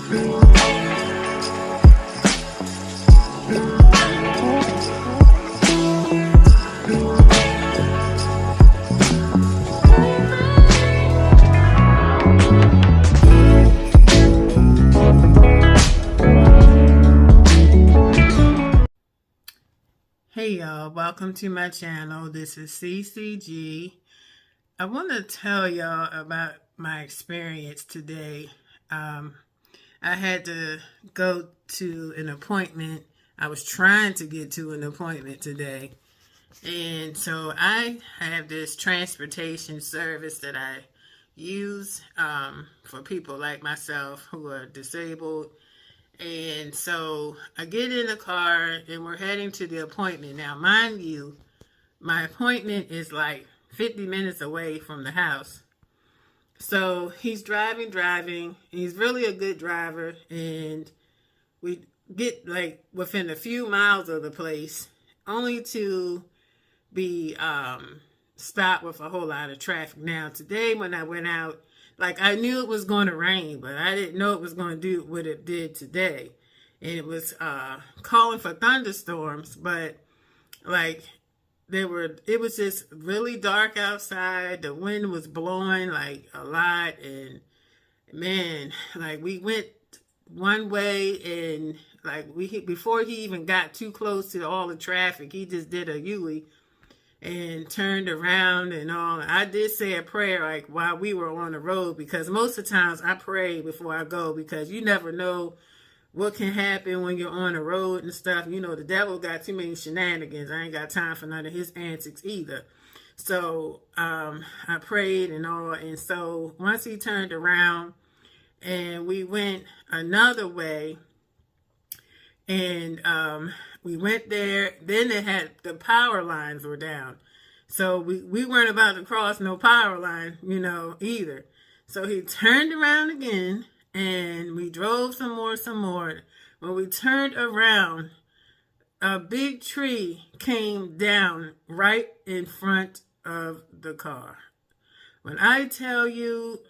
Hey y'all, welcome to my channel. This is CeeCeeG. I want to tell y'all about my experience today. I had to go to an appointment. I was trying to get to an appointment today. And so I have this transportation service that I use for people like myself who are disabled. And so I get in the car and we're heading to the appointment. Now, mind you, my appointment is like 50 minutes away from the house. So he's driving. He's really a good driver. And we get like within a few miles of the place, only to be stopped with a whole lot of traffic. Now, today when I went out, like I knew it was going to rain, but I didn't know it was going to do what it did today. And it was calling for thunderstorms, but like it was just really dark outside. The wind was blowing like a lot. And man, like we went one way and like before he even got too close to all the traffic, he just did a U-turn and turned around and all. I did say a prayer like while we were on the road, because most of the times I pray before I go, because you never know what can happen when you're on the road and stuff. You know, the devil got too many shenanigans. I ain't got time for none of his antics either. So I prayed and all. And so once he turned around and we went another way, and we went there, then they had the power lines were down. So we weren't about to cross no power line, you know, either. So he turned around again and we drove some more. When we turned around, a big tree came down right in front of the car. When I tell you,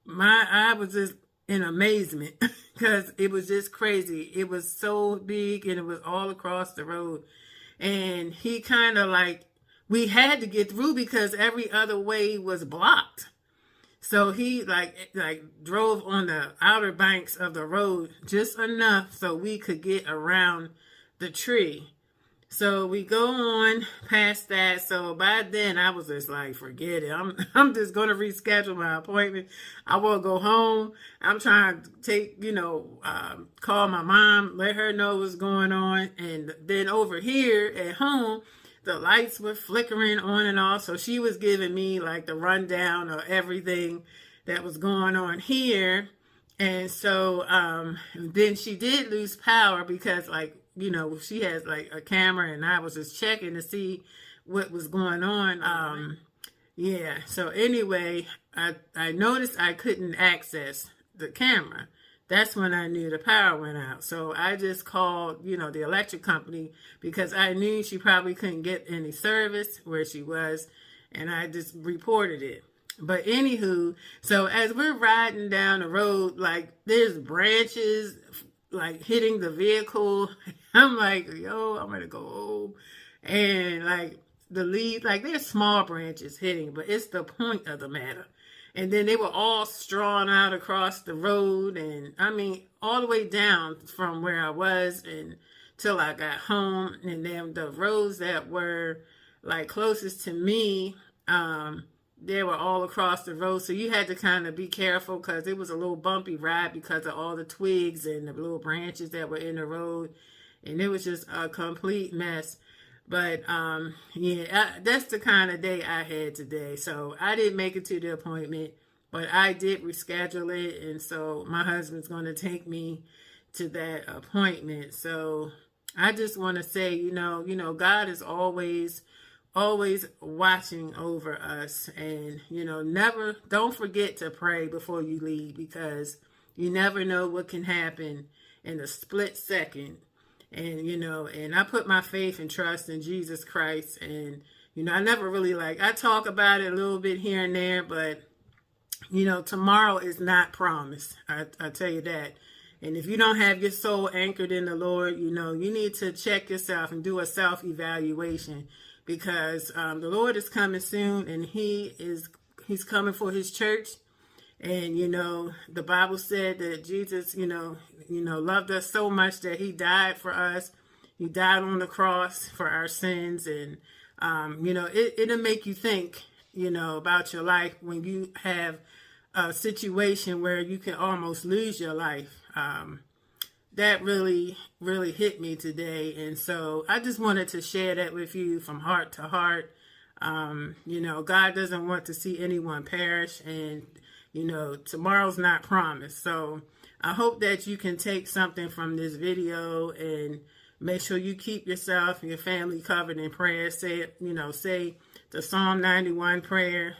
I was just in amazement because it was just crazy. It was so big and it was all across the road. And he kind of like, we had to get through because every other way was blocked. So he like drove on the outer banks of the road just enough so we could get around the tree. So we go on past that. So by then I was just like, forget it. I'm just going to reschedule my appointment. I will go home. I'm trying to take, call my mom, let her know what's going on. And then over here at home, the lights were flickering on and off. So she was giving me like the rundown of everything that was going on here. And so then she did lose power because she has like a camera, and I was just checking to see what was going on. Yeah. So anyway, I noticed I couldn't access the camera. That's when I knew the power went out. So I just called, the electric company, because I knew she probably couldn't get any service where she was, and I just reported it. But anywho, so as we're riding down the road, like there's branches like hitting the vehicle. I'm like, yo, I'm gonna go home. And like the leaves, like there's small branches hitting, but it's the point of the matter. And then they were all strewn out across the road, and I mean all the way down from where I was and till I got home. And then the roads that were like closest to me, they were all across the road. So you had to kind of be careful because it was a little bumpy ride because of all the twigs and the little branches that were in the road. And it was just a complete mess. But that's the kind of day I had today. So I didn't make it to the appointment, but I did reschedule it. And so my husband's going to take me to that appointment. So I just want to say, God is always watching over us. And, don't forget to pray before you leave, because you never know what can happen in a split second. And, and I put my faith and trust in Jesus Christ. And, I never really I talk about it a little bit here and there, but, tomorrow is not promised. I tell you that. And if you don't have your soul anchored in the Lord, you know, you need to check yourself and do a self-evaluation, because the Lord is coming soon, and he's coming for his church. And, you know, the Bible said that Jesus, loved us so much that he died for us. He died on the cross for our sins. And, it'll make you think, about your life when you have a situation where you can almost lose your life. That really, really hit me today. And so I just wanted to share that with you from heart to heart. God doesn't want to see anyone perish, and, tomorrow's not promised. So I hope that you can take something from this video and make sure you keep yourself and your family covered in prayer. Say the Psalm 91 prayer,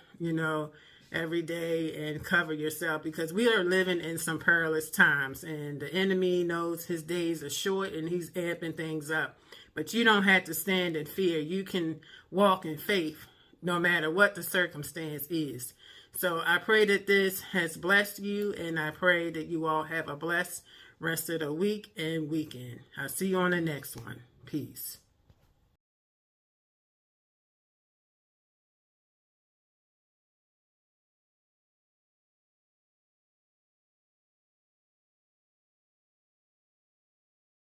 every day, and cover yourself, because we are living in some perilous times, and the enemy knows his days are short and he's amping things up. But you don't have to stand in fear. You can walk in faith no matter what the circumstance is. So I pray that this has blessed you, and I pray that you all have a blessed rest of the week and weekend. I'll see you on the next one. Peace.